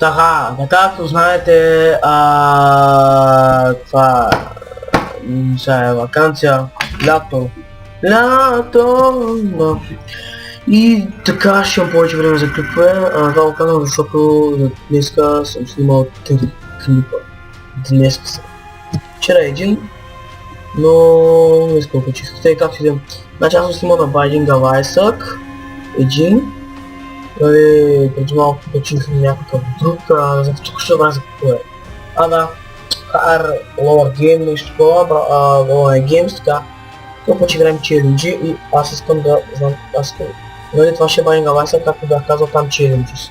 Така, както знаете, това сега е ваканция, лято, да. И така ще имам повече време за клипове. Това го казвам, защото днеска съм снимал 3 клипа. Днеска съм. Вчера един, но днеска го качих. Тъй както идем. Значи аз съм снимал на Binding of Isaac един. Преди малко качих някакъв друг, за тук ще образя какво е. Да, Lower Game, нещо такова, Lower Games, така. Тук пък играем челенджи и аз искам да знам, нали това ще е Binding of Isaac, както бях казал там челенджис.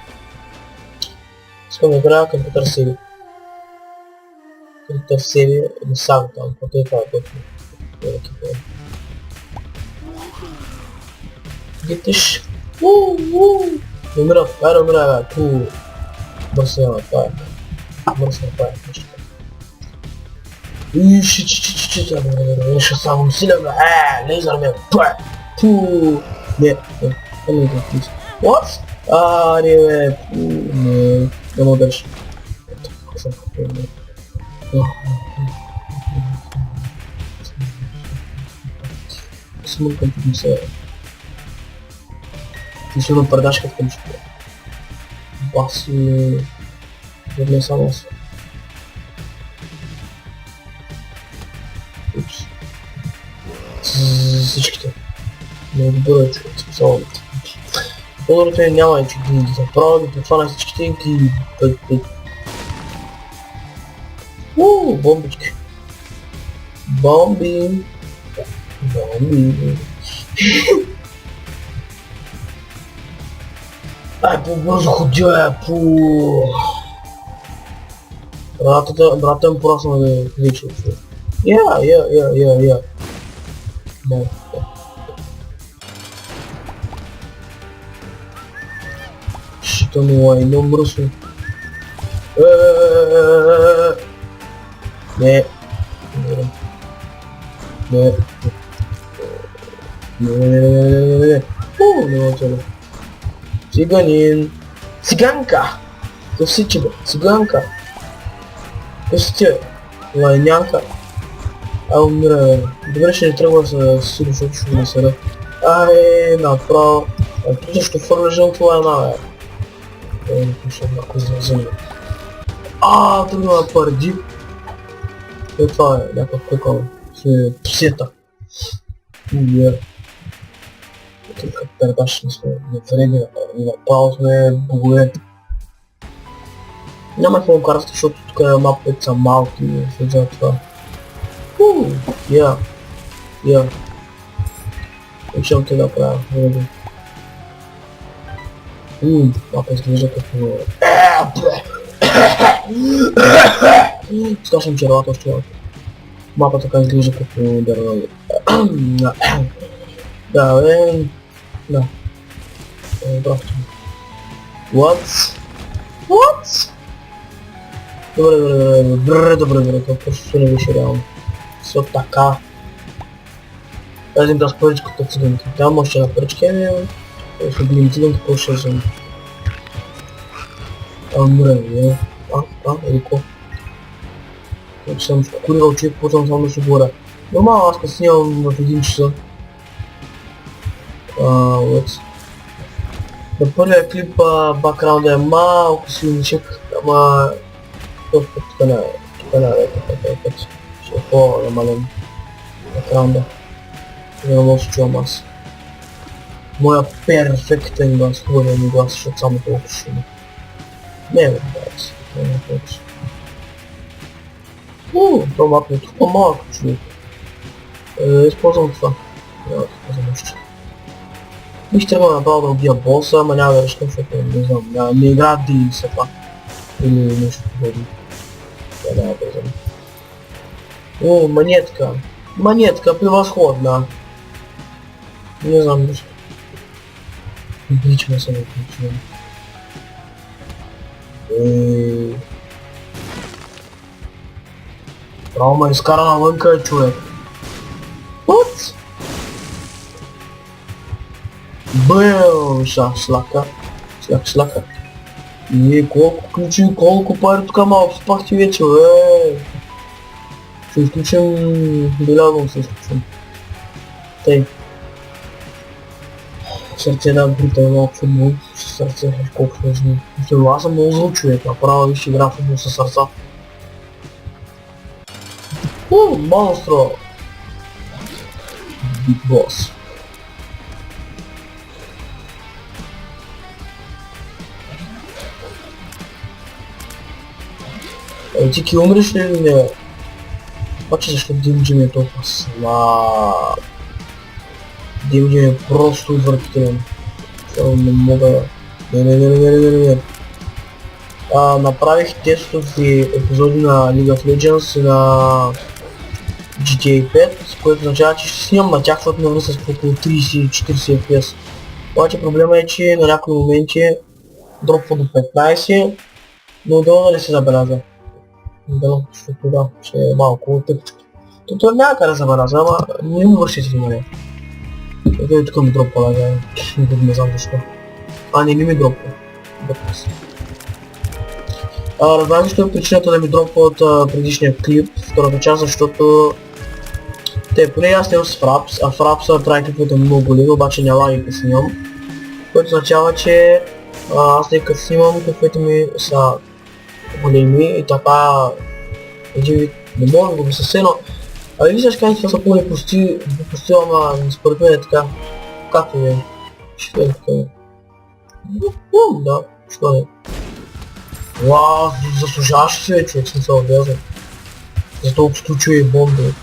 Искам да играя компютър себе. Компютър себе или Саго там, което е това е. Гитиш. Не умира, айде умира, бързо няма, това е. Бързо направя нещо. Ще само силя, лейзър ме, не ми да тиска. What? Не му държи. Смъркам към се. Ти си на предашката към школа. Баси... Верне само аз. Упс. Всичките. Много добър човек, смисъл. По-доброто е няма, че ги заправя, ги потвана всичките и ги... Бомбички. Бомби. Ай, по-бързо ходя, Брата ми порасна да кричи. Я. Что ну айно мръсно. Не. Циганин. Циганка! Косичи бе, циганка. Косичи, лайнянка. Умира. Добре ще не тръгва с сило, защото ще го насъда. Направо. Тук ще фърляжам това една, бе. Ще малко изразим. Тръгна да парди. Това е някакъв прикол. Псета. Тук пердаш не сме навреди, направо сме богове. Няма какво карате, защото тук е мапите са малки и след за това. Учам те да правя, вреди. Мапа изглежда като... Скашам червата още малко. Мапа така изглежда като дърва. Да, бе... Да. Бравче. What? Добре, това просто не беше реално. Все така. Един да с паричката циганка. Тя може на парички, ще бидем циганка по 6 зони. Мре, или ко? Вече съм скокурирал човек, почвам само да се говоря. Нормално, аз като снимам в 1 часа. На първия клип бакграунда е малко силничък, ама... Тук не е, ще е по-намален бакграунда. Няма да се чувам аз. Моя перфектен глас, хубавия ми глас, защото само толкова шума. Не бе, брат, не е повече. Това мапа е тук малко човек. Използвам това. Няма да използвам още. Бих трябвало направо да убия боса, ама няма да решкам, защото не знам, не играят дили все пак. Или нещо подобно. Това няма да знам. Монетка. Монетка превъзходна. Не знам нещо. Отлично съм отлично. Право ме изкара навънка, човек. What? Бъл, шлака. И колко ключи, колко пари тук малко спахти вече, Ще изключим, белязвам се изключим. Тъй. Сърце да брита е малко футбол, сърце колко сложно. Аз съм много зъл човек, направо виж игра футбол със сърца. Монстро! Big Boss. Ти ки умреш ли или не? Обаче защо Димджи ми е толкова слаб? Димджи ми е просто отвратителен. Не мога... Не. Направих тестови епизоди на League of Legends и на GTA 5, което означава, че ще снимам на тях, защото навърна с около 30-40 FPS. Обаче проблема е, че на някои моменти дропва до 15, но отделно да не се забеляза. Да, защото да, ще е малко тъпчко. Това няма къде да забеляза, ама не му вършите внимание. Ето и тук ми дропва, не знам защо. Не ми дропва. Разбрах защо е причината да ми дропва от предишния клип, втората част, защото поне аз снимам с Fraps, а Fraps прави клиповете много големи, обаче няма лаги като снимам. Което означава, че аз не като снимам клиповете ми са големи и така един вид не мога да го съсе, но ви ще кажете, това са по-непрости, ама според мен е така, както е. Ще е така. Да, що не. Уау, заслужаваше се, човек, съм се обвязал. За толкова случаи и бомби.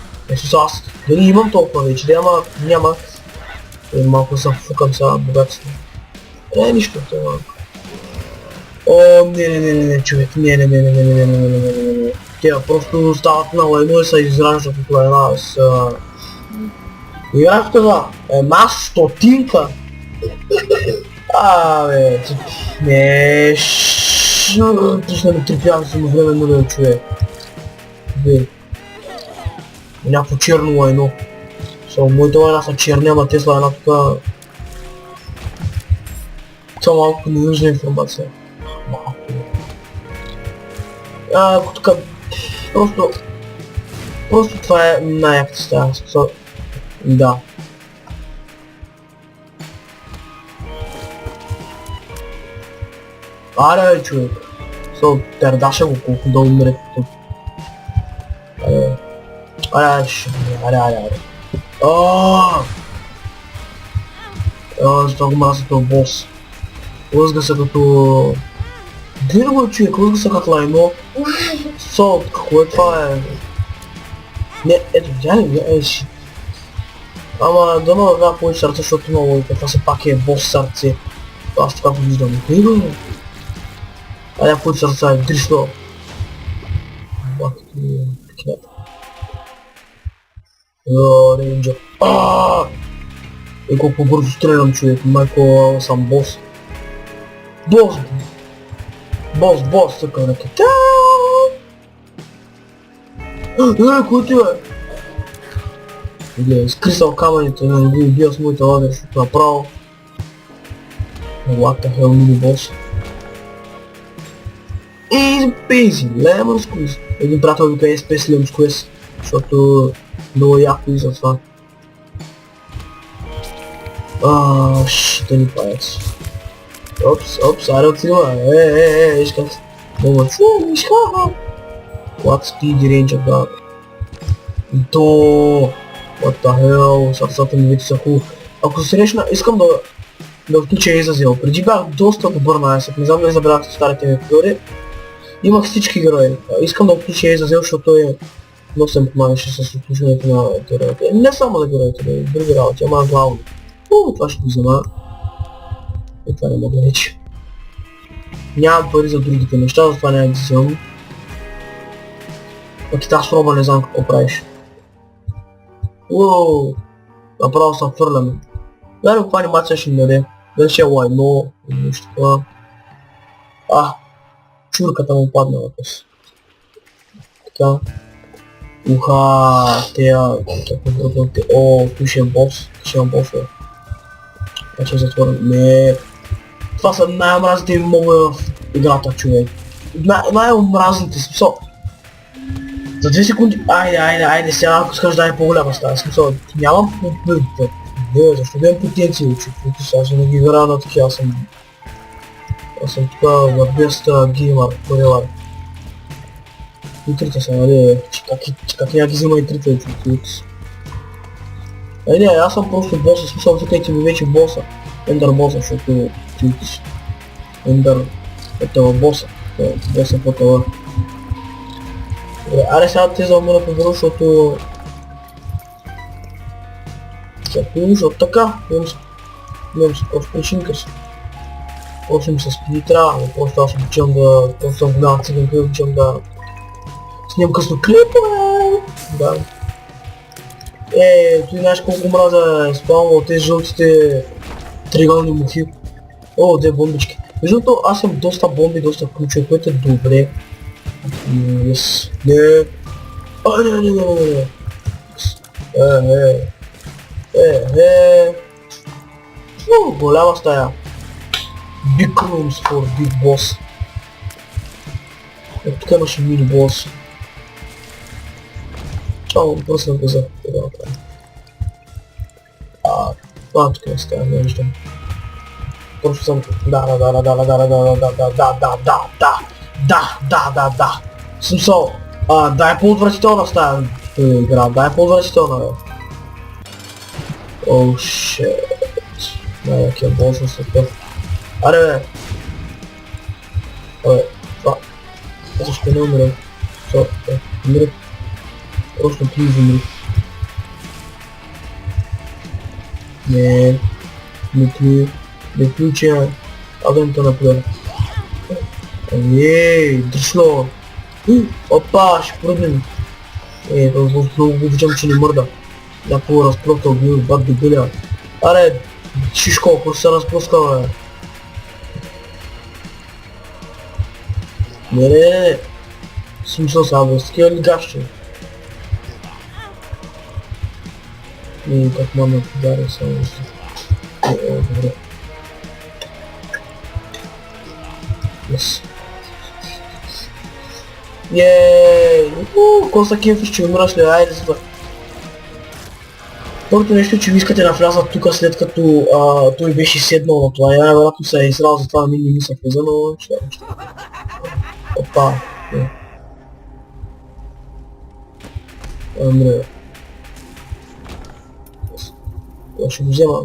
Аз дали имам толкова вече, да, ама няма. Малко съм фукам сега богатство. Нищо, това. Не, човек, не. Тя просто стават на лайно и се израждат от лайна с... Играх това, една стотинка. Не, точно ми трепявам само временно да човек. Някакво черно лайно. Моите лайна са черни, ама те са лайна тук... Това малко ненужна информация. Тук... Просто това е най-яката стая. Да. Аре, човек. Тердаша го колко да умре тук. Аре. Защо го мразя този бос. Лъзга се като... Гледа го, човек, лъзга се като лайно. Какво е това е? Не, ето, шит. Ама дано да дава повече сърце, защото много логика, това се пак е бос сърце. Аз така го виждам. Аля повече сърца е, дрисно. Рейнджер. И колко бързо стрелям, човек, майко съм бос. Бос, така ръкета. Кой ти е? Скрисал камъните, не го убия с моите лагер, защото направо. What the hell, мини бос. Easy peasy, lemon squeeze. Един приятел вика SPS lemon squeeze, защото много яко и за това. Шитани паец. Опс, аре отсима, виж как. Много чу, виж ха. What speed range of that? What the hell, сърцата ми вече са хубаво. Ако се срещна, искам да включа Езазел. Преди бях доста добър на Айсък, не знам дали забравяхте старите ми епизоди. Имах всички герои. Искам да включа Езазел, защото много се помагаше с отключването на героите. Не само за героите, но и други работи, ама главно. Това ще го взема. И това не мога да речи. Нямам пари за другите неща, затова няма да вземам. Пък и тази проба не знам какво правиш. Направо се фърляме. Дали каква анимация ще ми даде. Дали ще е лайно или нещо това. Чурката му падна въпрос. Така. Тук ще е бос. Вече затворен. Не. Това са най-мразите ми мобове в играта, човек. Най-омразните смисъл. За 2 секунди, айде, сега ако искаш да е по-голяма стая, смисъл, нямам не, защо да имам потенция, че сега ще не ги играя на такива, аз съм тука беста геймър, горелар. И трите са, нали, как я ги взима и трите, човек. Не, аз съм просто боса, смисъл, викайте ми вече боса, ендър боса, защото ендър е това боса, боса по това. Аре сега те за умира по-добро, защото така, имам си просто причинка си. Просто ми се спиди трябва, но просто аз обичам да... Просто съм голяма циганка и обичам да... Снимам късно клипове! Да. Ти знаеш колко мраза е спалвал тези жълтите триъгълни мухи. О, две бомбички. Между другото, аз съм доста бомби, доста ключове, което е добре. Yes. Не. Не. Голяма стая. Big rooms for big boss. Тук имаше мини бос. Чао, просто на газа. Тук е стая, не виждам. Просто съм... Да. Смисъл, да е по-отвратителна стая игра, да е по-отвратителна, бе. Оу, шит. Най-якия бос на света. Аре, бе. Това. Защо не умрем? Умри. Просто плиз умри. Не ключа. Агента на плеер. Дришло. Опа, ще пръднем. Много виждам, че не мърда. Някакво разпротъл бил, бат дебиля. Аре, шишко, ако се разпуска, бе. Не. Смисъл са, бе, с такива ли гащи? Как мама подаря само си. Добре. Yes. Какво са кефиш, че умираш ли? Айде за това. Първото нещо, че ви искате да влязат тук след като той беше седнал на това. Най-вероятно се е израл, затова не ми се влиза, но ще. Опа. Умре. Ще го взема.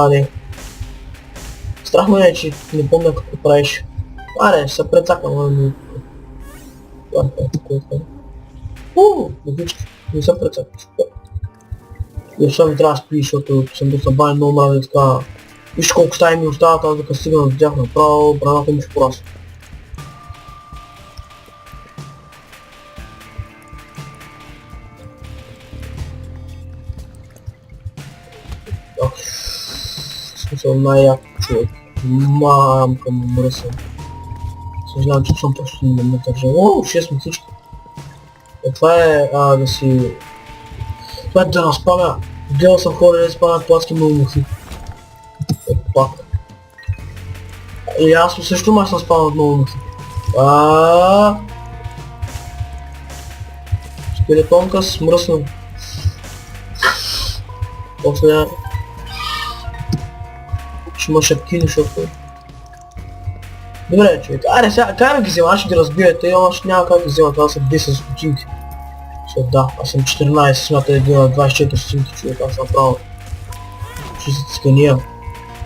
Не. Страх ме е, че не помня какво правиш. Аре, ще се прецакам, но... Не се прецакам. И сега ми трябва да спи, защото съм доста бавен, много мразя така... Виж колко стаи ми остават, аз докато стигна до тях направо, браната ми ще порасва. Смисъл най-як човек. Мамка му мръсен. Съжалявам, че съм просто не ме държа. О, 6 мутички. Това е да си... Това е да разпаля. Гледал съм хора да изпалят платски много мухи. Пак. И аз също май съм спал от много мухи. Скелетонка с мръсно. После... Ще има шапкини, защото... Добре, човек. Аре, сега, как да ги взема? Аз ще ги разбирате, аз няма как да ги взема, това са 10 стотинки. Да, аз съм 14, смята един на 24 стотинки, човек, аз съм право. Ще се цикания.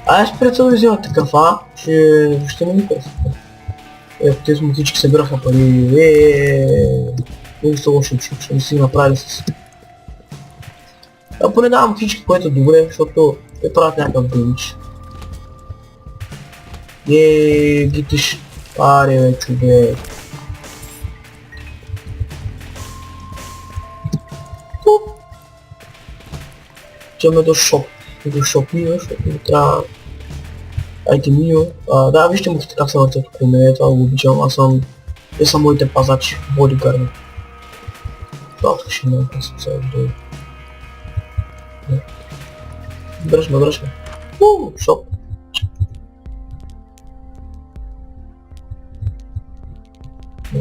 Аз прецел да взема такъв, че въобще не ми къс. Тези мотички събираха пари, много са лоши, че не си направили с... Поне давам мотички, което е добре, защото те правят някакъв геймич. Гитиш, аре бе, човек. Отиваме до шоп. До шопи, защото ми трябва айтемио. Да, вижте мухите как се въртят около мене, това го обичам, аз съм... Те са моите пазачи, бодигарни. Това ще няма как съм сега дойде. Дръж ме. Шоп.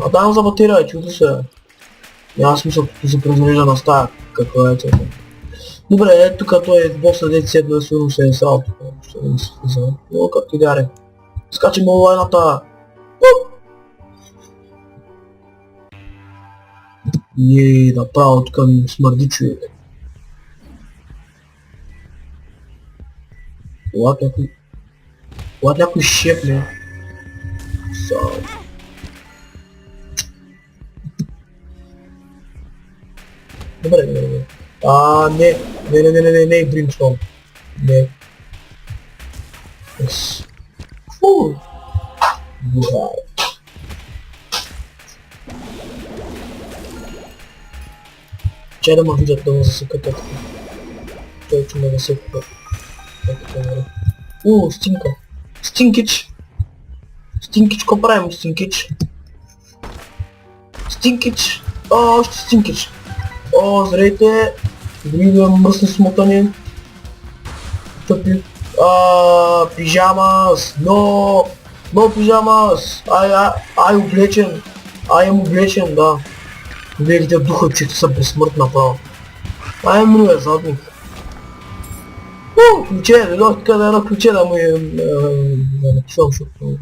А там за батерия, чудо се. Няма смисъл, като се презарежда на стая, какво е цялото. Добре, ето като е босса дет седна, сигурно се е срал тук. Ще не се влиза. Но както и даре. Скачаме онлайната. Ей, направо тук ми смърди човек. Лад някой шепне. Добре. Не, Brimstone. Не. Фу. Че да ме видят да ме засекат така. Той че ме засеква. Стинка. Стинкич. Стинкич, ко правим, Стинкич? Стинкич. Още Стинкич. Здравейте. Добри мръсни смотани. Тъпи. Пижамас. No пижамас. Ай облечен. Ай am облечен, да. Гледайте духа, че са безсмъртни направо. Ай мръв, задник. Ключе, дойдох така да едно ключе да му е... да напишам, защото...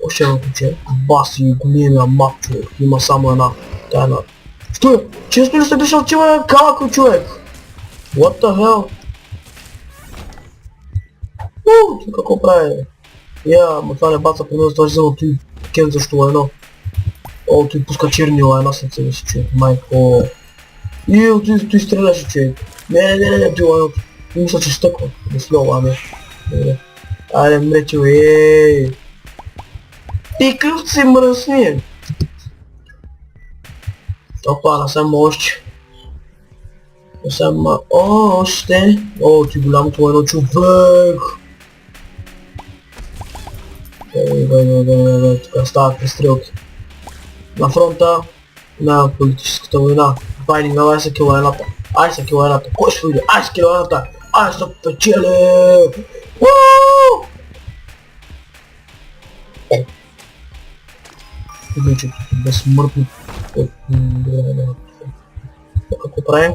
Още едно ключе. Баси, големия мап, човек. Има само една тайна. Що е? Често ли сте дошъл, че ме калако, човек? What the hell? Ти какво прави? Ма това не баца при нас, това ще взема той кен защо едно. Той пуска черни лайна след себе си, човек. Майко. Той стреляше, човек. Не, той лайното. Мисля, че стъква. Не слова, не. Айде, мрете, ей. Ти какъв си мръсни? Опа, да съм още. Да съм още. Ти голямото едно човек. Тук стават престрелки. На фронта на политическата война. Байдинга, ай са килоената. Ай са килоената. Кой ще види? Ай са килоената. Ай са печели! Вече безсмъртни. Какво правим?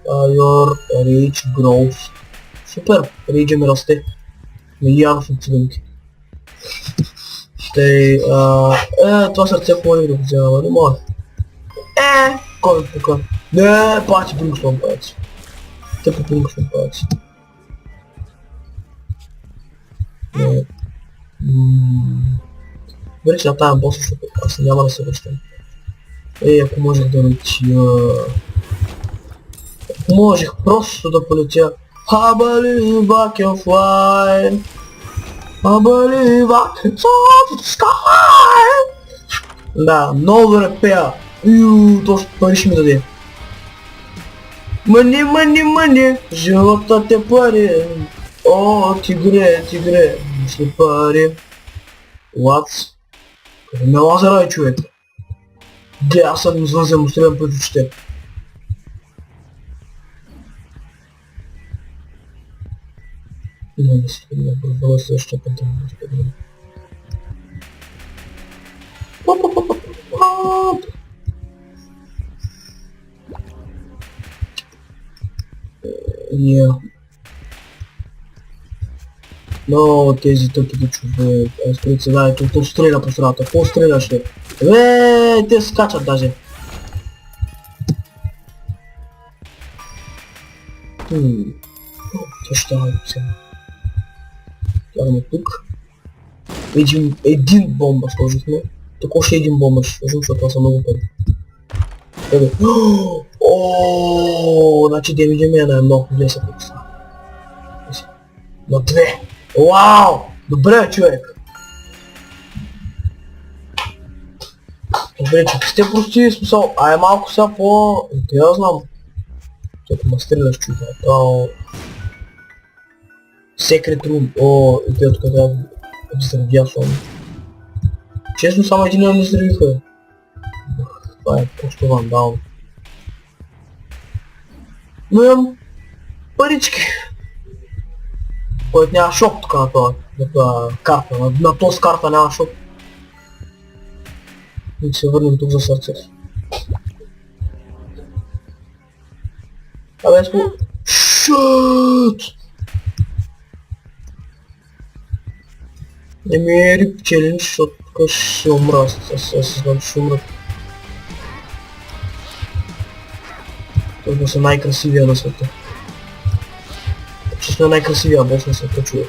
Your rage grows. Супер! Рейджа ми расте. Милиард от цилинки. Това сърце хубаво да го взема, не мога. Кой ми пука? Не, пати Brimstone паяци. Тъпи Brimstone паяци. Добре, че натавям боса, защото аз няма да се връщам. Ако можех да летя... Ако можех просто да полетя... I believe I can fly. I believe I can touch the sky. Да, много добре пея. Точно пари ще ми даде. Мъни, живота те пари. Тигре, мисли пари. What? Не лазера, човек. Де, аз съм извънземно стрелям пред очите. Не си да бъда следващия път да ме споделя. Но тези тъпите човек, аз преди сега ето стреля по страната, какво стреляш ли? Те скачат даже. Това ще става сега. Гледаме тук. Един бомба сложихме. Тук още един бомба ще сложим, защото това са много пари. Значи демиджа ми е на едно, не са по-късна. На две! Вау! Добре, човек! Добре, че сте прости, смисъл, малко сега по... Те я знам. Тъпо ме стреляш, човек, това... Секрет рум, и те тук трябва да здравия сон. Честно, само един не здравиха. Това е просто вандал. Но имам парички. който няма шоп тук на това карта, на този карта няма шоп. И се върнем тук за сърцето. Абе, сме... Шът! Не ми е рип челендж, защото тук ще умра, аз знам, че ще умра. Тук съм най-красивия на света. Че сме най-красивия бос на света, човек.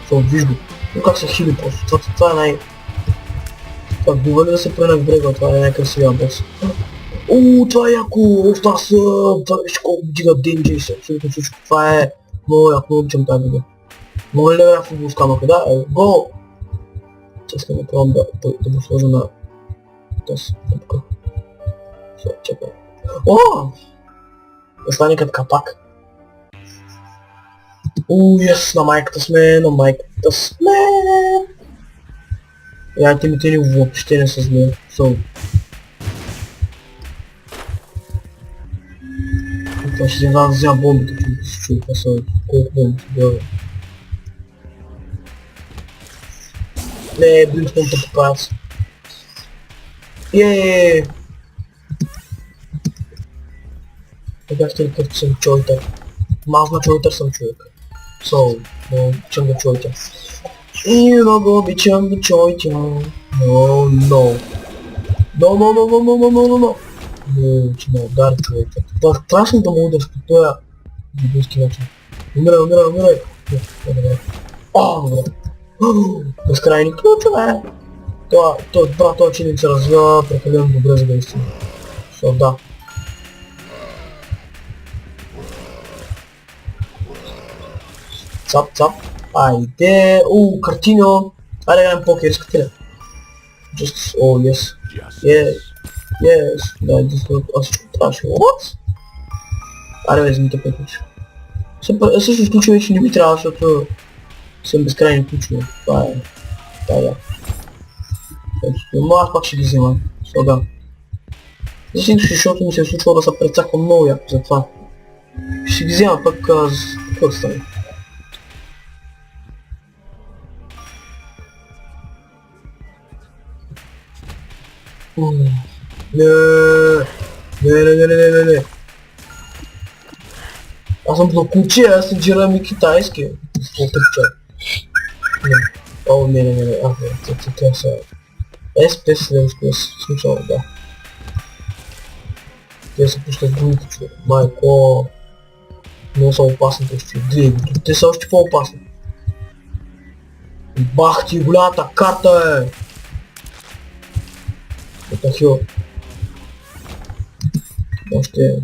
Това виж го. Но как се хили просто, това е най... Това бива ли да се пренак брега, това е най-красивия бос. Това е яко, това съм, това виж колко дига денджи и абсолютно всичко, това е много яко, много обичам тази видео. Мога ли да игра футбол с камъка, да? Гол! Искам да пробвам да го сложа на този тъпка. Все, чакай. Да стане като капак. Ес, на майката сме, на майката сме. Темите ни въобще не са зле. Това ще да взема бомбите, че се чуи, това са колко бомбите бяга. Не, блинском те попаяц. Не бяхте ли като съм чойтър? Мазна чойтър съм човек. Много обичам да чойтя. И много обичам да чойтя. Но. Че ме удари човек. Страшно да му удариш по този дебилски начин. Умирай. Добре. Безкрайни ключове. Това чиник се развива прекалено добре за да истина. Да. Цап. Айде. Картино. Айде гледам покер, искате ли? Yes. Да, аз всичко трябваше. What? Айде вземите пет ключа. Също с ключове, че не ми трябва, защото съм безкрайни ключове. Това е яко. Но аз пак ще ги вземам. Да. Защото ми се е случвало да се прецаквам много яко за това. Ще ги взема пък какво да стане. Не. Аз съм блокучи, аз се джирам и китайски. Не. Това са... SPS, смисъл, да. Те са пущат другите човек. Майко... Много са опасни тези човек. Те са още по-опасни. Бах ти, голямата карта е! Ето хил. Още...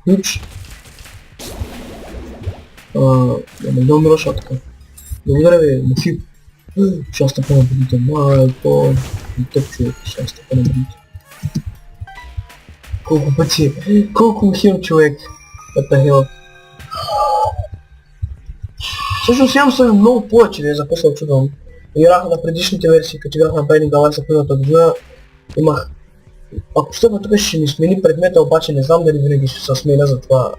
Ключ. Да умира шатка. Благодаря ви, Мухи. Ще аз стъпа на бъдите. Майко... Тъп човек, ще аз стъпа на бъдите. Колко пъти? Колко хил човек? Ето хил. Всъщност имам съм много повече, да за какво чудвам. Играх на предишните версии, като играх на Binding of Isaac миналата година. Имах... Ако стъпа тук ще ми смени предмета, обаче не знам дали винаги ще се сменя за това.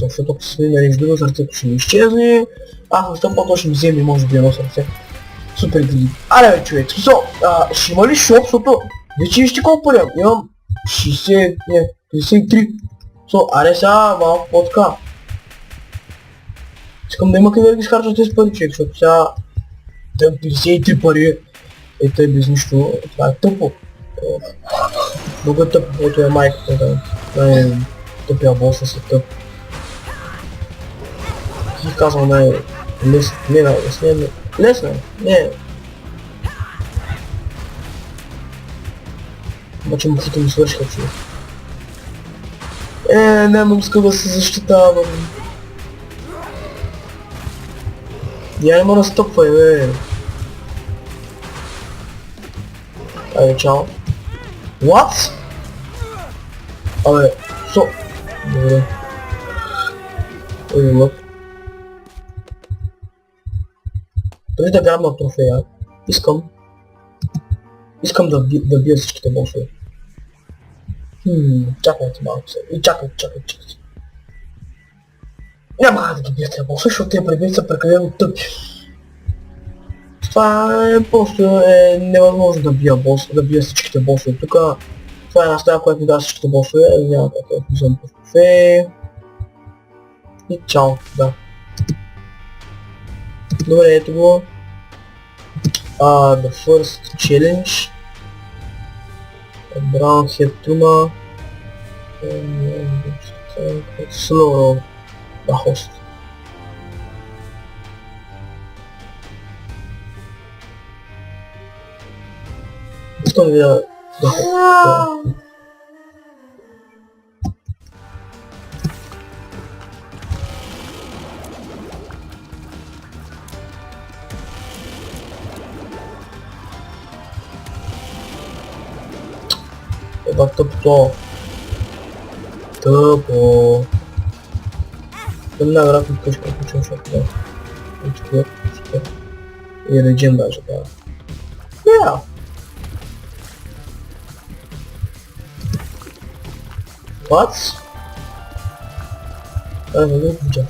Защото ако се смени на нещо друго, сърцето ще ми изчезне. Ако стъпа, то ще ми вземе може би едно сърце. Супер гли. Аре бе човек, смисъл, ще има ли шоп, защото вече вижте колко пари имам 60, не, 53. Аре сега малко по-така. Искам да има къде да ги изхарчат тези пари, човек, защото сега 53 пари е тъй без нищо, това е тъпо. Много е тъпо, което е майката, да. Това е тъпия бос на света. Бих казал най-лесно, не най-лесно, лесно е, не. Обаче мухите ми свършиха, човек. Нямам иска да се защитавам. Я не ме настъпвай, бе. Айде, чао. What? Абе, Добре. Лък. Преди да грабна трофея, искам да бия всичките босове. Чакайте малко се. И чакайте. Няма да ги бия тези босове, защото тези предмети са прекалено тъпи. Това просто е невъзможно да бия да бия всичките босове. Тук това е една стая, която ми дава всичките босове, няма как да взема по кафе. И чао, да. Добре, ето го. The first challenge. Brown head tuna. Slow roll. The host. Искам да видя The host. Еба тъпто. Тъпо. Най-вероятно точка включвам, защото да. Супер. И режим даже, да. Yeah. What? Не го включа.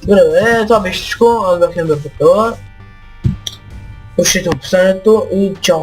Добре, това беше всичко. Аз бях Ембер Попела. Пишете описанието и чао.